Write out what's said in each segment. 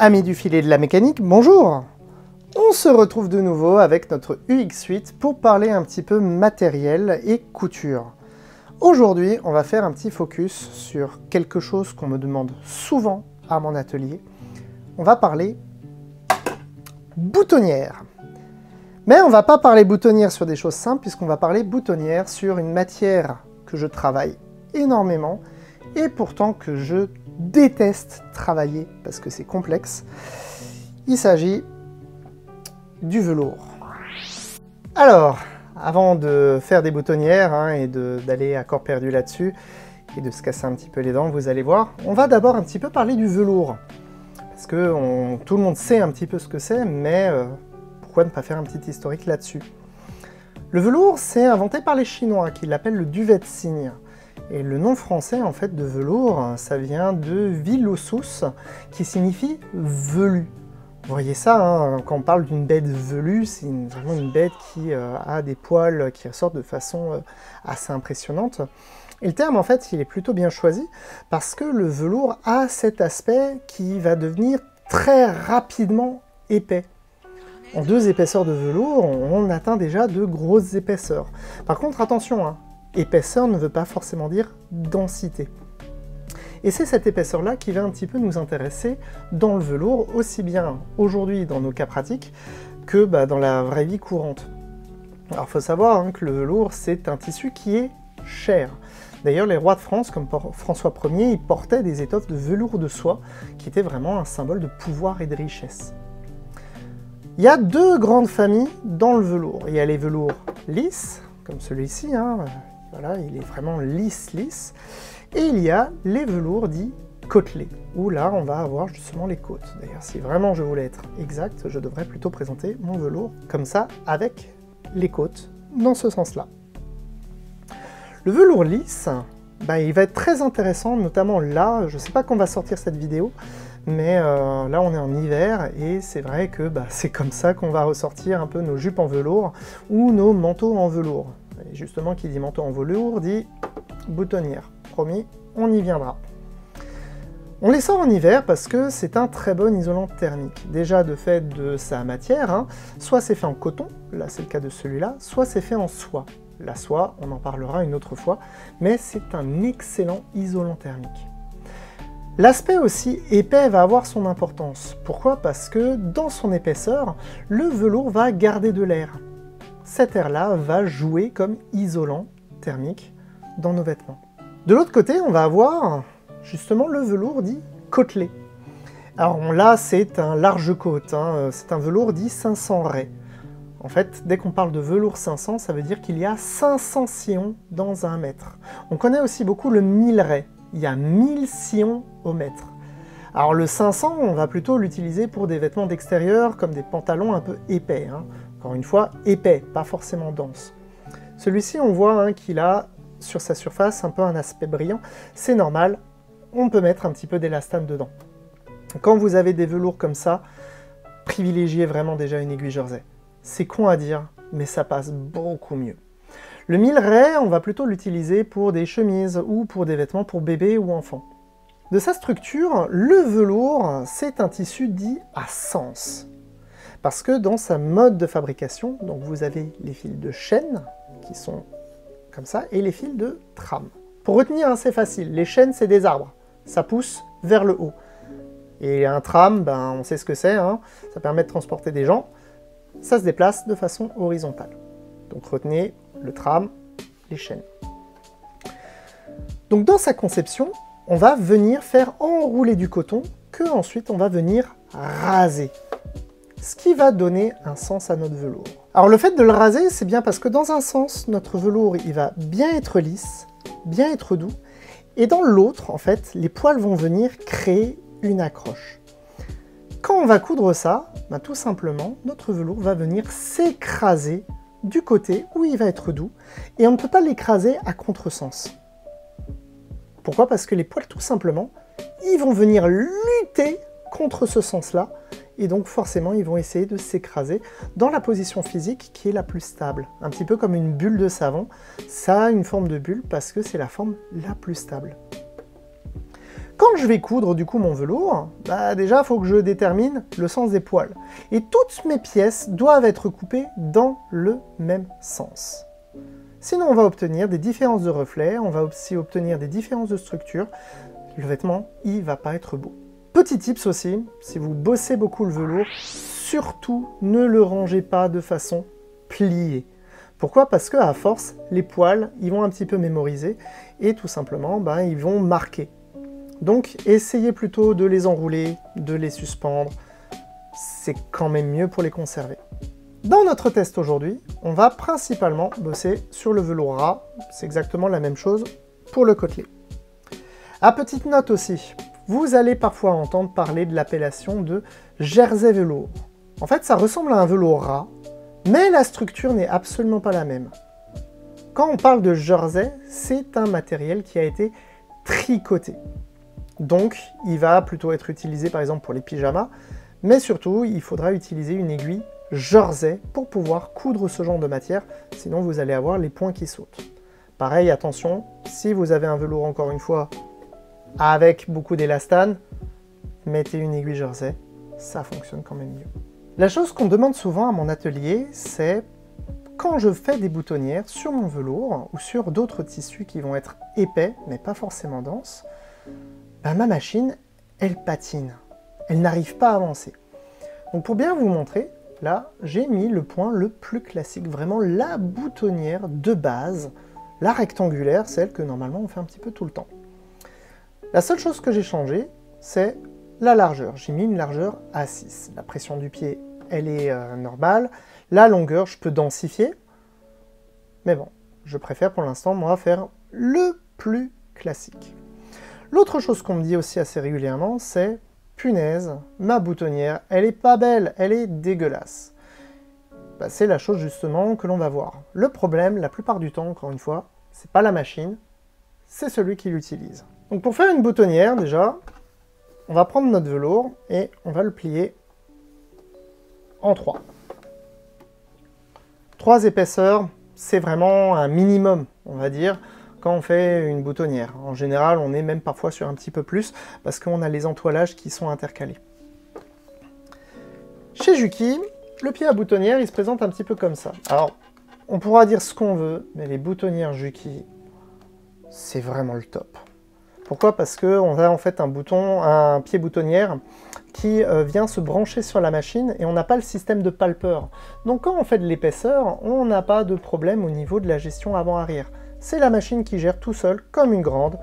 Amis du filet de la mécanique, bonjour! On se retrouve de nouveau avec notre UX8 pour parler un petit peu matériel et couture. Aujourd'hui, on va faire un petit focus sur quelque chose qu'on me demande souvent à mon atelier. On va parler boutonnière. Mais on va pas parler boutonnière sur des choses simples, puisqu'on va parler boutonnière sur une matière que je travaille énormément et pourtant que je déteste travailler parce que c'est complexe. Il s'agit du velours. Alors, avant de faire des boutonnières et d'aller à corps perdu là-dessus et de se casser un petit peu les dents, vous allez voir, on va d'abord un petit peu parler du velours. Parce que tout le monde sait un petit peu ce que c'est, mais pourquoi ne pas faire un petit historique là-dessus? Le velours, c'est inventé par les Chinois, qui l'appellent le duvet de cygne. Et le nom français, en fait, de velours, ça vient de villosus, qui signifie velu. Vous voyez ça, quand on parle d'une bête velue, c'est vraiment une bête qui a des poils qui ressortent de façon assez impressionnante. Et le terme, en fait, il est plutôt bien choisi, parce que le velours a cet aspect qui va devenir très rapidement épais. En 2 épaisseurs de velours, on atteint déjà de grosses épaisseurs. Par contre, attention, épaisseur ne veut pas forcément dire densité. Et c'est cette épaisseur-là qui va un petit peu nous intéresser dans le velours, aussi bien aujourd'hui dans nos cas pratiques que dans la vraie vie courante. Alors il faut savoir que le velours, c'est un tissu qui est cher. D'ailleurs, les rois de France, comme François Ier, ils portaient des étoffes de velours de soie, qui étaient vraiment un symbole de pouvoir et de richesse. Il y a 2 grandes familles dans le velours. Il y a les velours lisses, comme celui-ci, voilà, il est vraiment lisse. Et il y a les velours dits côtelés, où là, on va avoir justement les côtes. D'ailleurs, si vraiment je voulais être exact, je devrais plutôt présenter mon velours comme ça, avec les côtes, dans ce sens-là. Le velours lisse, il va être très intéressant, notamment là, je ne sais pas quand on va sortir cette vidéo, mais là on est en hiver, et c'est vrai que c'est comme ça qu'on va ressortir un peu nos jupes en velours, ou nos manteaux en velours. Et justement, qui dit manteau en velours, dit boutonnière. Promis, on y viendra. On les sort en hiver parce que c'est un très bon isolant thermique. Déjà de fait de sa matière, soit c'est fait en coton, là c'est le cas de celui-là, soit c'est fait en soie. La soie, on en parlera une autre fois, mais c'est un excellent isolant thermique. L'aspect aussi épais va avoir son importance. Pourquoi? Parce que dans son épaisseur, le velours va garder de l'air. Cet air-là va jouer comme isolant thermique dans nos vêtements. De l'autre côté, on va avoir justement le velours dit côtelé. Alors là, c'est un large côte, c'est un velours dit 500 raies. En fait, dès qu'on parle de velours 500, ça veut dire qu'il y a 500 sillons dans 1 mètre. On connaît aussi beaucoup le 1000 raies. Il y a 1000 sillons au mètre. Alors le 500, on va plutôt l'utiliser pour des vêtements d'extérieur, comme des pantalons un peu épais. Encore une fois, épais, pas forcément dense. Celui-ci, on voit qu'il a sur sa surface un peu un aspect brillant. C'est normal, on peut mettre un petit peu d'élastane dedans. Quand vous avez des velours comme ça, privilégiez vraiment déjà une aiguille jersey. C'est con à dire, mais ça passe beaucoup mieux. Le 1000 raies, on va plutôt l'utiliser pour des chemises ou pour des vêtements pour bébé ou enfant. De sa structure, le velours, c'est un tissu dit à sens. Parce que dans sa mode de fabrication, donc vous avez les fils de chaîne, qui sont comme ça, et les fils de trame. Pour retenir, c'est facile, les chaînes, c'est des arbres. Ça pousse vers le haut. Et un tram, on sait ce que c'est, ça permet de transporter des gens. Ça se déplace de façon horizontale. Donc retenez le tram, les chaînes. Donc dans sa conception, on va venir faire enrouler du coton que ensuite on va venir raser. Ce qui va donner un sens à notre velours. Alors le fait de le raser, c'est bien parce que dans un sens, notre velours il va bien être lisse, bien être doux, et dans l'autre, en fait, les poils vont venir créer une accroche. Quand on va coudre ça, tout simplement, notre velours va venir s'écraser du côté où il va être doux, et on ne peut pas l'écraser à contresens. Pourquoi? Parce que les poils, tout simplement, ils vont venir lutter contre ce sens-là, et donc forcément, ils vont essayer de s'écraser dans la position physique qui est la plus stable. Un petit peu comme une bulle de savon, ça a une forme de bulle parce que c'est la forme la plus stable. Quand je vais coudre du coup mon velours, déjà il faut que je détermine le sens des poils. Et toutes mes pièces doivent être coupées dans le même sens. Sinon on va obtenir des différences de reflets, on va aussi obtenir des différences de structure. Le vêtement, il va pas être beau. Petit tips aussi, si vous bossez beaucoup le velours, surtout ne le rangez pas de façon pliée. Pourquoi? Parce qu'à force, les poils, ils vont un petit peu mémoriser et tout simplement, ils vont marquer. Donc, essayez plutôt de les enrouler, de les suspendre. C'est quand même mieux pour les conserver. Dans notre test aujourd'hui, on va principalement bosser sur le velours ras. C'est exactement la même chose pour le côtelé. À petite note aussi, vous allez parfois entendre parler de l'appellation de jersey velours. En fait, ça ressemble à un velours ras, mais la structure n'est absolument pas la même. Quand on parle de jersey, c'est un matériel qui a été tricoté. Donc, il va plutôt être utilisé par exemple pour les pyjamas, mais surtout, il faudra utiliser une aiguille jersey pour pouvoir coudre ce genre de matière, sinon vous allez avoir les points qui sautent. Pareil, attention, si vous avez un velours encore une fois avec beaucoup d'élastane, mettez une aiguille jersey, ça fonctionne quand même mieux. La chose qu'on demande souvent à mon atelier, c'est quand je fais des boutonnières sur mon velours ou sur d'autres tissus qui vont être épais, mais pas forcément denses, ma machine, elle patine. Elle n'arrive pas à avancer. Donc pour bien vous montrer, là, j'ai mis le point le plus classique, vraiment la boutonnière de base, la rectangulaire, celle que normalement on fait un petit peu tout le temps. La seule chose que j'ai changé, c'est la largeur. J'ai mis une largeur à 6. La pression du pied, elle est normale. La longueur, je peux densifier. Mais bon, je préfère pour l'instant, moi, faire le plus classique. L'autre chose qu'on me dit aussi assez régulièrement, c'est « Punaise, ma boutonnière, elle est pas belle, elle est dégueulasse. » C'est la chose justement que l'on va voir. Le problème, la plupart du temps, encore une fois, c'est pas la machine, c'est celui qui l'utilise. Donc pour faire une boutonnière, déjà, on va prendre notre velours et on va le plier en 3. 3 épaisseurs, c'est vraiment un minimum, on va dire, quand on fait une boutonnière. En général, on est même parfois sur un petit peu plus, parce qu'on a les entoilages qui sont intercalés. Chez Juki, le pied à boutonnière, il se présente un petit peu comme ça. Alors, on pourra dire ce qu'on veut, mais les boutonnières Juki, c'est vraiment le top. Pourquoi? Parce qu'on a en fait un pied boutonnière qui vient se brancher sur la machine et on n'a pas le système de palpeur. Donc quand on fait de l'épaisseur, on n'a pas de problème au niveau de la gestion avant-arrière. C'est la machine qui gère tout seul, comme une grande.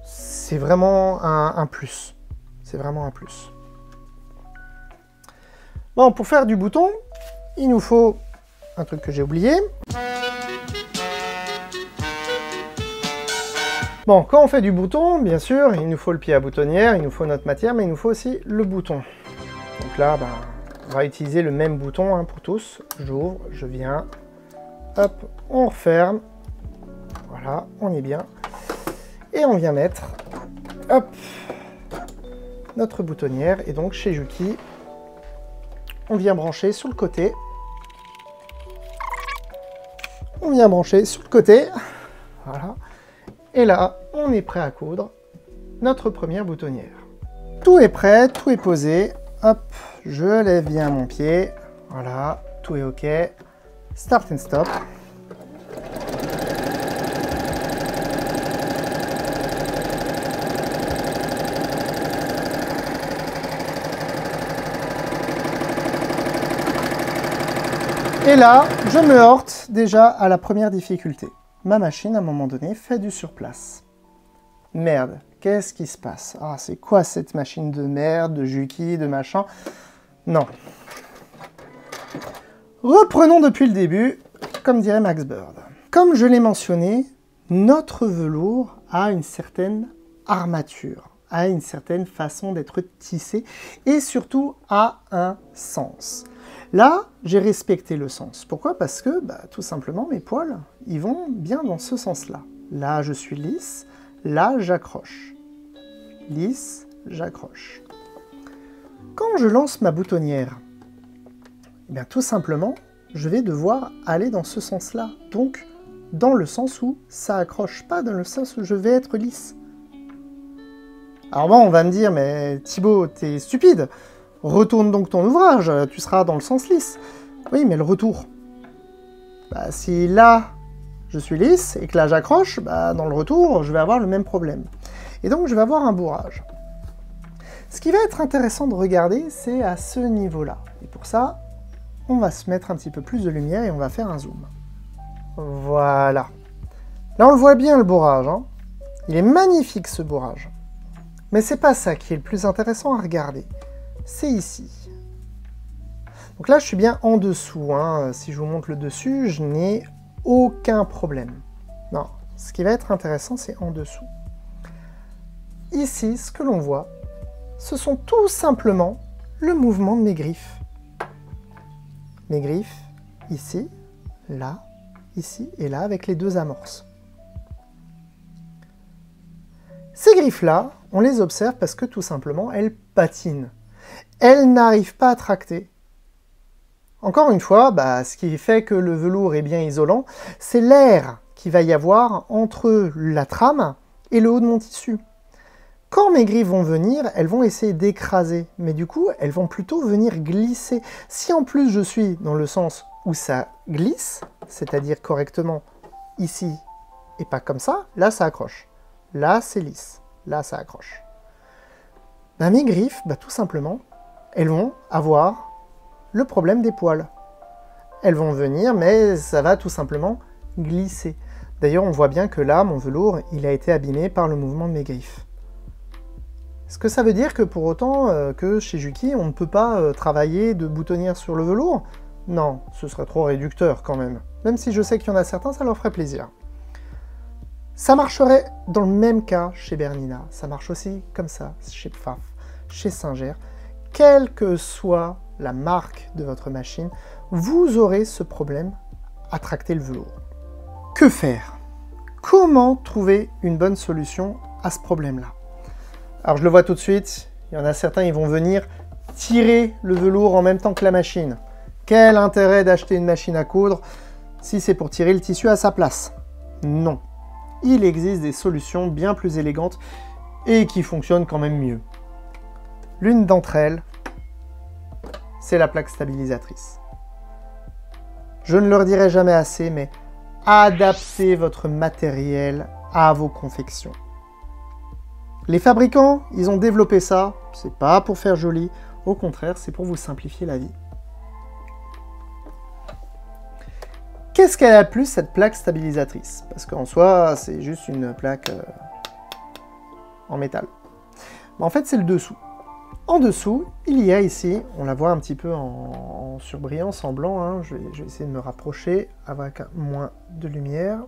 C'est vraiment un plus. C'est vraiment un plus. Bon, pour faire du bouton, il nous faut un truc que j'ai oublié. Bon, quand on fait du bouton, bien sûr, il nous faut le pied à boutonnière, il nous faut notre matière, mais il nous faut aussi le bouton. Donc là, on va utiliser le même bouton pour tous. J'ouvre, je viens, hop, on referme. Voilà, on est bien. Et on vient mettre, hop, notre boutonnière. Et donc, chez Juki, on vient brancher sur le côté. On vient brancher sur le côté. Voilà. Et là, on est prêt à coudre notre première boutonnière. Tout est prêt, tout est posé. Hop, je lève bien mon pied. Voilà, tout est OK. Start and stop. Et là, je me heurte déjà à la première difficulté. Ma machine, à un moment donné, fait du surplace. Merde, qu'est-ce qui se passe? Ah, c'est quoi cette machine de merde, de Juki, de machin? Non. Reprenons depuis le début, comme dirait Max Bird. Comme je l'ai mentionné, notre velours a une certaine armature, a une certaine façon d'être tissé, et surtout a un sens. Là, j'ai respecté le sens. Pourquoi? Parce que, tout simplement, mes poils, ils vont bien dans ce sens-là. Là, je suis lisse. Là, j'accroche. Lisse, j'accroche. Quand je lance ma boutonnière, tout simplement, je vais devoir aller dans ce sens-là. Donc, dans le sens où ça accroche, pas dans le sens où je vais être lisse. Alors bon, on va me dire, mais Thibaut, t'es stupide. Retourne donc ton ouvrage, tu seras dans le sens lisse. Oui, mais le retour. Bah, si là, je suis lisse et que là, j'accroche, bah, dans le retour, je vais avoir le même problème. Et donc, je vais avoir un bourrage. Ce qui va être intéressant de regarder, c'est à ce niveau-là. Et pour ça, on va se mettre un petit peu plus de lumière et on va faire un zoom. Voilà. Là, on le voit bien, le bourrage. Hein. Il est magnifique, ce bourrage. Mais c'est pas ça qui est le plus intéressant à regarder. C'est ici. Donc là, je suis bien en dessous. Hein. Si je vous montre le dessus, je n'ai aucun problème. Non, ce qui va être intéressant, c'est en dessous. Ici, ce que l'on voit, ce sont tout simplement le mouvement de mes griffes. Mes griffes, ici, là, ici et là, avec les deux amorces. Ces griffes-là, on les observe parce que tout simplement, elles patinent. Elles n'arrivent pas à tracter. Encore une fois, ce qui fait que le velours est bien isolant, c'est l'air qu'il va y avoir entre la trame et le haut de mon tissu. Quand mes griffes vont venir, elles vont essayer d'écraser, mais du coup, elles vont plutôt venir glisser. Si en plus je suis dans le sens où ça glisse, c'est-à-dire correctement ici et pas comme ça, là ça accroche. Là c'est lisse, là ça accroche. Mes griffes, tout simplement, elles vont avoir le problème des poils. Elles vont venir, mais ça va tout simplement glisser. D'ailleurs, on voit bien que là, mon velours, il a été abîmé par le mouvement de mes griffes. Est-ce que ça veut dire que pour autant que chez Juki, on ne peut pas travailler de boutonnière sur le velours? Non, ce serait trop réducteur quand même. Même si je sais qu'il y en a certains, ça leur ferait plaisir. Ça marcherait dans le même cas chez Bernina. Ça marche aussi comme ça chez Pfaff, chez Singer. Quelle que soit la marque de votre machine, vous aurez ce problème à tracter le velours. Que faire? Comment trouver une bonne solution à ce problème-là? Alors je le vois tout de suite, il y en a certains, ils vont venir tirer le velours en même temps que la machine. Quel intérêt d'acheter une machine à coudre si c'est pour tirer le tissu à sa place? Non. Il existe des solutions bien plus élégantes et qui fonctionnent quand même mieux. L'une d'entre elles, c'est la plaque stabilisatrice. Je ne le redirai jamais assez, mais adaptez votre matériel à vos confections. Les fabricants, ils ont développé ça, c'est pas pour faire joli, au contraire, c'est pour vous simplifier la vie. Qu'est-ce qu'elle a de plus, cette plaque stabilisatrice? Parce qu'en soi, c'est juste une plaque en métal. En fait, c'est le dessous. En dessous, il y a ici, on la voit un petit peu en surbrillance, en blanc, hein, je vais essayer de me rapprocher avec moins de lumière.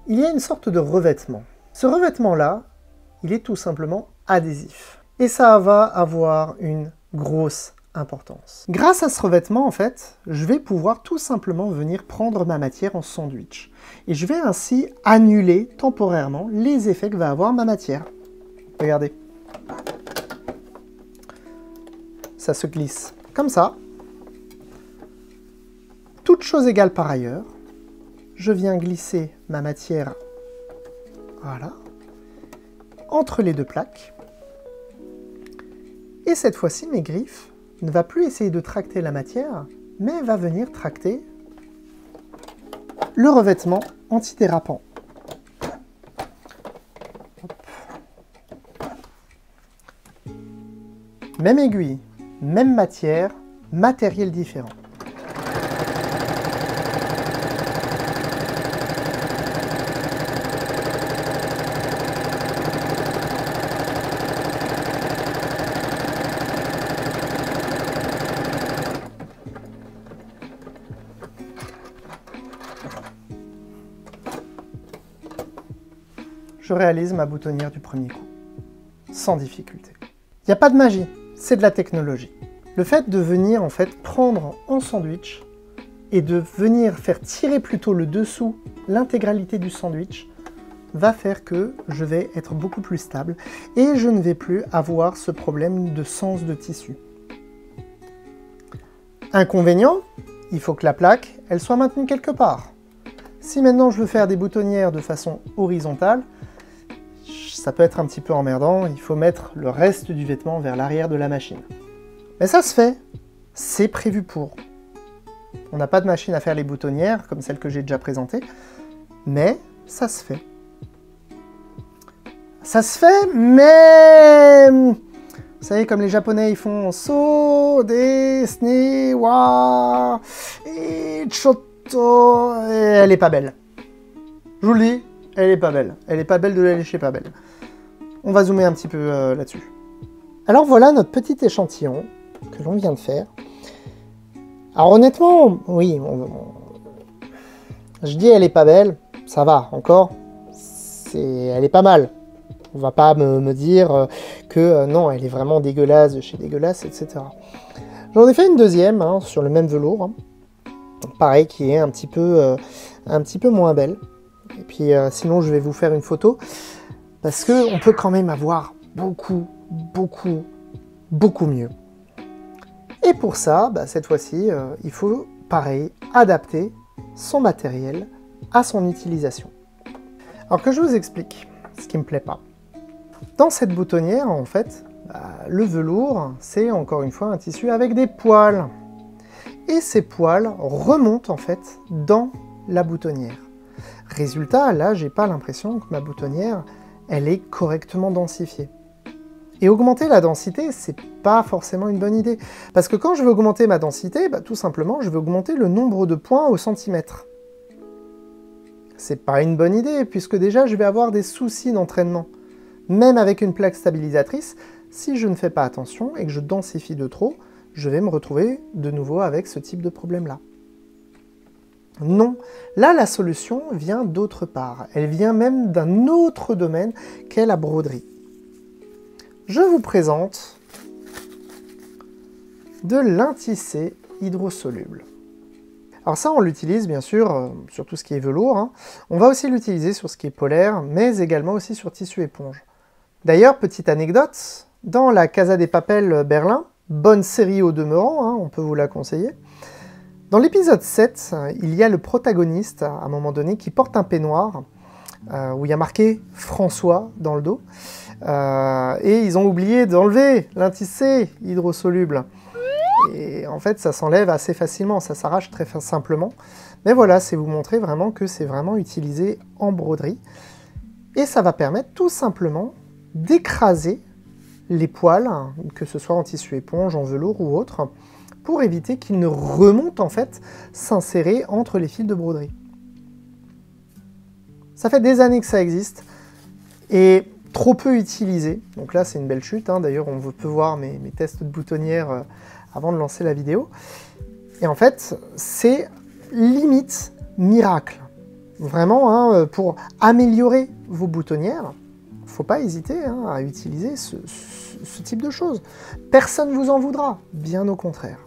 Il y a une sorte de revêtement. Ce revêtement-là, il est tout simplement adhésif. Et ça va avoir une grosse importance. Grâce à ce revêtement, en fait, je vais pouvoir tout simplement venir prendre ma matière en sandwich. Et je vais ainsi annuler temporairement les effets que va avoir ma matière. Regardez. Ça se glisse comme ça. Toute chose égale par ailleurs, je viens glisser ma matière, voilà, entre les deux plaques. Et cette fois-ci, mes griffes ne vont plus essayer de tracter la matière, mais va venir tracter le revêtement antidérapant. Même aiguille, même matière, matériel différent. Je réalise ma boutonnière du premier coup, sans difficulté. Il n'y a pas de magie, c'est de la technologie. Le fait de venir en fait prendre en sandwich et de venir faire tirer plutôt le dessous, l'intégralité du sandwich, va faire que je vais être beaucoup plus stable et je ne vais plus avoir ce problème de sens de tissu. Inconvénient, il faut que la plaque, elle soit maintenue quelque part. Si maintenant je veux faire des boutonnières de façon horizontale, ça peut être un petit peu emmerdant, il faut mettre le reste du vêtement vers l'arrière de la machine. Mais ça se fait, c'est prévu pour. On n'a pas de machine à faire les boutonnières, comme celle que j'ai déjà présentée, mais ça se fait. Ça se fait, mais... Vous savez, comme les Japonais, ils font so, des, ni, wa, et chotto, et elle est pas belle. Je vous le dis, elle est pas belle. Elle est pas belle de la lécher pas belle. On va zoomer un petit peu là-dessus. Alors voilà notre petit échantillon que l'on vient de faire. Alors honnêtement, oui, je dis elle est pas belle, ça va encore, elle est pas mal. On va pas me dire que non, elle est vraiment dégueulasse de chez dégueulasse, etc. J'en ai fait une deuxième hein, sur le même velours, hein. Pareil, qui est un petit peu moins belle. Et puis sinon, je vais vous faire une photo parce que on peut quand même avoir beaucoup mieux. Et pour ça, bah, cette fois-ci, il faut, pareil, adapter son matériel à son utilisation. Alors que je vous explique ce qui me plaît pas. Dans cette boutonnière, en fait, bah, le velours, c'est encore une fois un tissu avec des poils. Et ces poils remontent en fait dans la boutonnière. Résultat, là, j'ai pas l'impression que ma boutonnière, elle est correctement densifiée. Et augmenter la densité, c'est pas forcément une bonne idée. Parce que quand je veux augmenter ma densité, bah, tout simplement, je veux augmenter le nombre de points au centimètre. C'est pas une bonne idée, puisque déjà, je vais avoir des soucis d'entraînement. Même avec une plaque stabilisatrice, si je ne fais pas attention et que je densifie de trop, je vais me retrouver de nouveau avec ce type de problème-là. Non, là, la solution vient d'autre part. Elle vient même d'un autre domaine qu'est la broderie. Je vous présente de l'intissé hydrosoluble. Alors ça, on l'utilise bien sûr sur tout ce qui est velours, hein. On va aussi l'utiliser sur ce qui est polaire, mais également aussi sur tissu éponge. D'ailleurs, petite anecdote, dans la Casa de Papel Berlin, bonne série au demeurant, hein, on peut vous la conseiller, dans l'épisode 7, il y a le protagoniste, à un moment donné, qui porte un peignoir, où il y a marqué « François » dans le dos, et ils ont oublié d'enlever l'intissé hydrosoluble. Et en fait, ça s'enlève assez facilement, ça s'arrache très simplement. Mais voilà, c'est vous montrer vraiment que c'est vraiment utilisé en broderie. Et ça va permettre tout simplement d'écraser les poils, que ce soit en tissu éponge, en velours ou autre, pour éviter qu'ils ne remontent en fait s'insérer entre les fils de broderie. Ça fait des années que ça existe et trop peu utilisé. Donc là, c'est une belle chute, hein. D'ailleurs, on peut voir mes tests de boutonnière avant de lancer la vidéo. Et en fait, c'est limite miracle. Vraiment, hein, pour améliorer vos boutonnières, il ne faut pas hésiter hein, à utiliser ce type de choses. Personne ne vous en voudra, bien au contraire.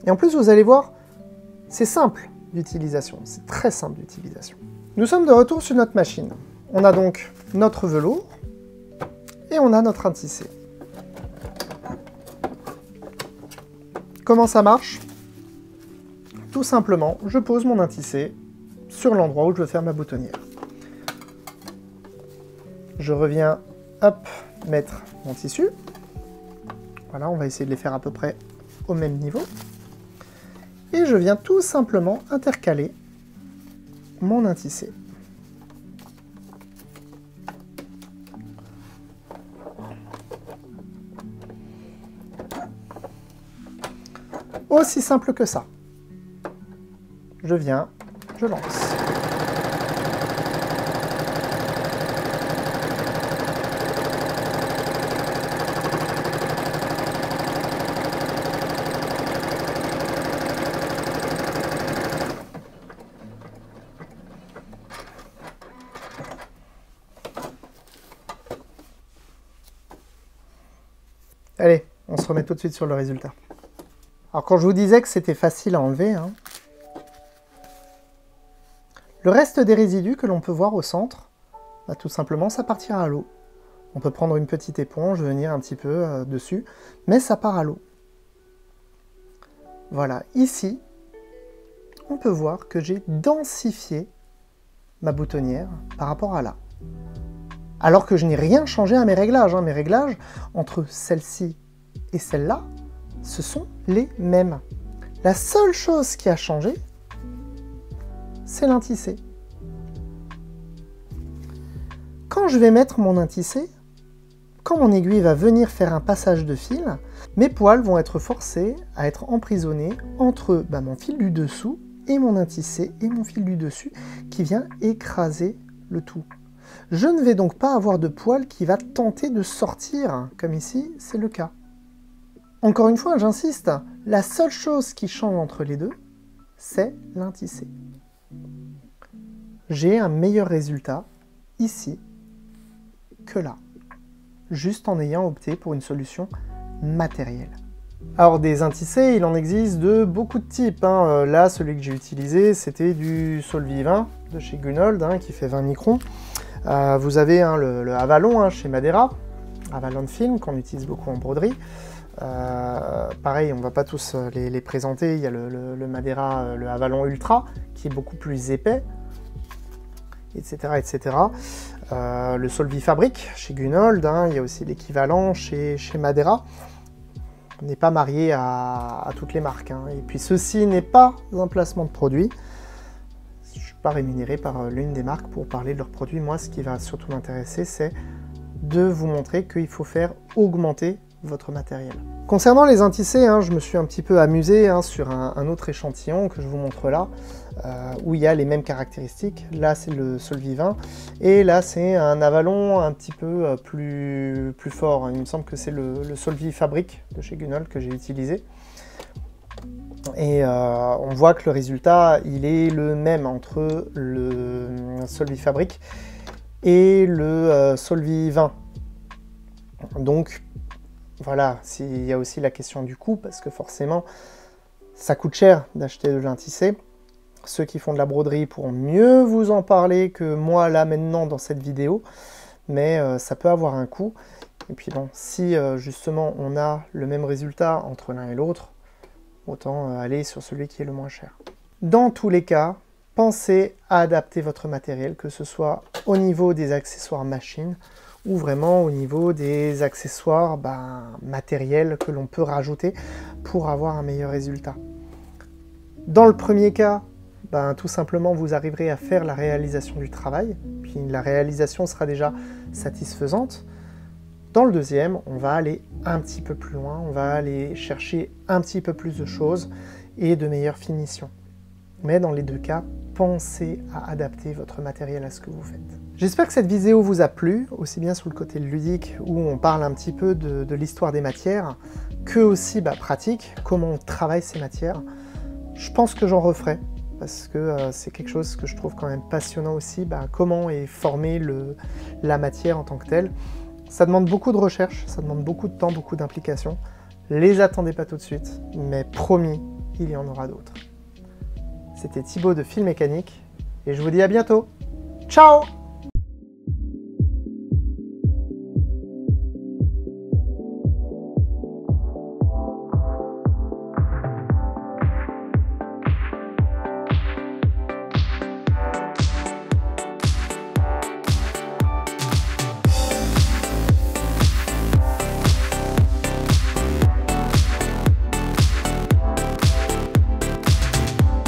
Et en plus, vous allez voir, c'est simple d'utilisation, c'est très simple d'utilisation. Nous sommes de retour sur notre machine. On a donc notre velours et on a notre intissé. Comment ça marche? Tout simplement, je pose mon intissé sur l'endroit où je veux faire ma boutonnière. Je reviens, hop, mettre mon tissu. Voilà, on va essayer de les faire à peu près au même niveau. Et je viens tout simplement intercaler mon intissé. Aussi simple que ça. Je viens, je lance. Allez, on se remet tout de suite sur le résultat. Alors quand je vous disais que c'était facile à enlever, hein, le reste des résidus que l'on peut voir au centre, bah, tout simplement ça partira à l'eau. On peut prendre une petite éponge, venir un petit peu dessus, mais ça part à l'eau. Voilà, ici, on peut voir que j'ai densifié ma boutonnière par rapport à là. Alors que je n'ai rien changé à mes réglages. Mes réglages, entre celle-ci et celle-là, ce sont les mêmes. La seule chose qui a changé, c'est l'intissé. Quand je vais mettre mon intissé, quand mon aiguille va venir faire un passage de fil, mes poils vont être forcés à être emprisonnés entre mon fil du dessous et mon intissé et mon fil du dessus qui vient écraser le tout. Je ne vais donc pas avoir de poil qui va tenter de sortir, comme ici, c'est le cas. Encore une fois, j'insiste, la seule chose qui change entre les deux, c'est l'intissé. J'ai un meilleur résultat ici que là, juste en ayant opté pour une solution matérielle. Alors des intissés, il en existe de beaucoup de types. Là, celui que j'ai utilisé, c'était du Solvivin de chez Gunold, qui fait 20 microns. Vous avez le Avalon chez Madera, Avalon Film, qu'on utilise beaucoup en broderie. Pareil, on ne va pas tous les présenter. Il y a le Madera, le Avalon Ultra, qui est beaucoup plus épais, etc. etc. Le Solvifabric chez Gunold, il y a aussi l'équivalent chez Madera. On n'est pas marié à toutes les marques. Et puis ceci n'est pas un placement de produit. Je ne suis pas rémunéré par l'une des marques pour parler de leurs produits. Moi, ce qui va surtout m'intéresser, c'est de vous montrer qu'il faut faire augmenter votre matériel. Concernant les intissés, je me suis un petit peu amusé sur un autre échantillon que je vous montre là, où il y a les mêmes caractéristiques. Là, c'est le Solvivin, et là, c'est un Avalon un petit peu plus fort. Il me semble que c'est le Solvifabric de chez Gunold que j'ai utilisé. Et on voit que le résultat, il est le même entre le Solvifabric et le Solvivin. Donc, voilà, il y a aussi la question du coût, parce que forcément, ça coûte cher d'acheter de l'intissé. Ceux qui font de la broderie pourront mieux vous en parler que moi, là, maintenant, dans cette vidéo. Mais ça peut avoir un coût. Et puis bon, si justement, on a le même résultat entre l'un et l'autre, autant aller sur celui qui est le moins cher. Dans tous les cas, pensez à adapter votre matériel, que ce soit au niveau des accessoires machines, ou vraiment au niveau des accessoires matériels que l'on peut rajouter pour avoir un meilleur résultat. Dans le premier cas, tout simplement vous arriverez à faire la réalisation du travail, puis la réalisation sera déjà satisfaisante. Dans le deuxième, on va aller un petit peu plus loin, on va aller chercher un petit peu plus de choses et de meilleures finitions. Mais dans les deux cas, pensez à adapter votre matériel à ce que vous faites. J'espère que cette vidéo vous a plu, aussi bien sur le côté ludique où on parle un petit peu de l'histoire des matières, que aussi pratique, comment on travaille ces matières. Je pense que j'en referai, parce que c'est quelque chose que je trouve quand même passionnant aussi, comment est formée la matière en tant que telle. Ça demande beaucoup de recherche, ça demande beaucoup de temps, beaucoup d'implication. Les attendez pas tout de suite, mais promis, il y en aura d'autres. C'était Thibaut de Fil Mécanique, et je vous dis à bientôt. Ciao!